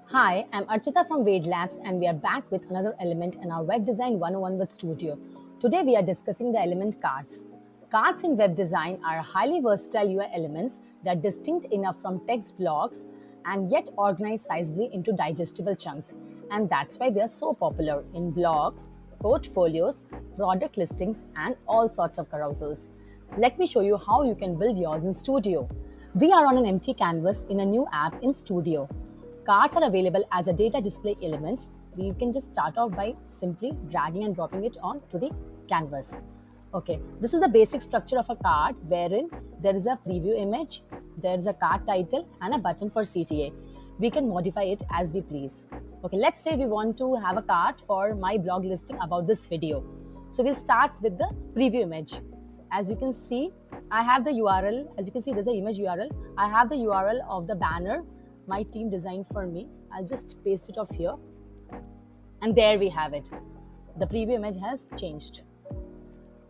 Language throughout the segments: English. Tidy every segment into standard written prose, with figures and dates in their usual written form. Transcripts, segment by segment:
Hi, I'm Archita from Wade Labs, and we are back with another element in our Web Design 101 with Studio. Today, we are discussing the element cards. Cards in web design are highly versatile UI elements that are distinct enough from text blocks and yet organized sizably into digestible chunks. And that's why they are so popular in blogs, portfolios, product listings, and all sorts of carousels. Let me show you how you can build yours in Studio. We are on an empty canvas in a new app in Studio. Cards are available as a data display elements. We can just start off by simply dragging and dropping it onto the canvas. Okay, this is the basic structure of a card wherein there is a preview image, there is a card title and a button for CTA. We can modify it as we please. Okay, let's say we want to have a card for my blog listing about this video. So we'll start with the preview image. As you can see, I have the URL. As you can see, there's the image URL. I have the URL of the banner my team designed for me. I'll just paste it off here. And there we have it. The preview image has changed.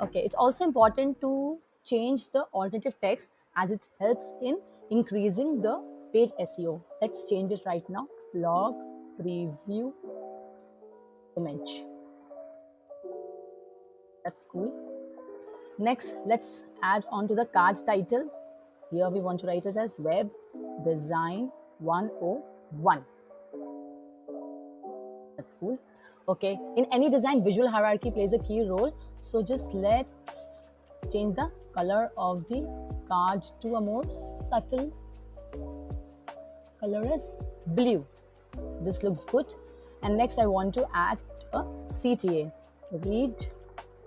Okay, it's also important to change the alternative text as it helps in increasing the page SEO. Let's change it right now. Blog preview image. That's cool. Next, let's add on to the card title. Here we want to write it as Web Design 101. That's cool. Okay, in any design, visual hierarchy plays a key role. So just let's change the color of the card to a more subtle color as blue. This looks good. And next I want to add a CTA, read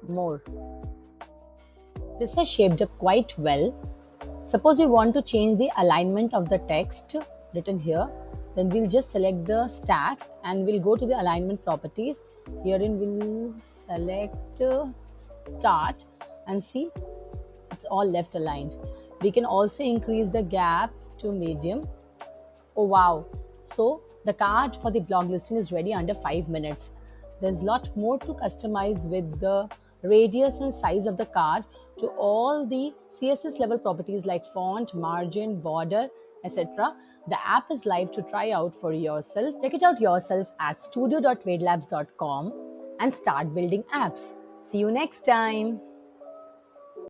more. This has shaped up quite well. Suppose we want to change the alignment of the text written here, then we'll just select the stack and we'll go to the alignment properties. Herein we'll select start and see it's all left aligned. We can also increase the gap to medium. Oh wow! So the card for the blog listing is ready under 5 minutes. There's a lot more to customize with the radius and size of the card to all the CSS level properties like font, margin, border, etc. The app is live to try out for yourself. Check it out yourself at studio.wadelabs.com and start building apps. See you next time.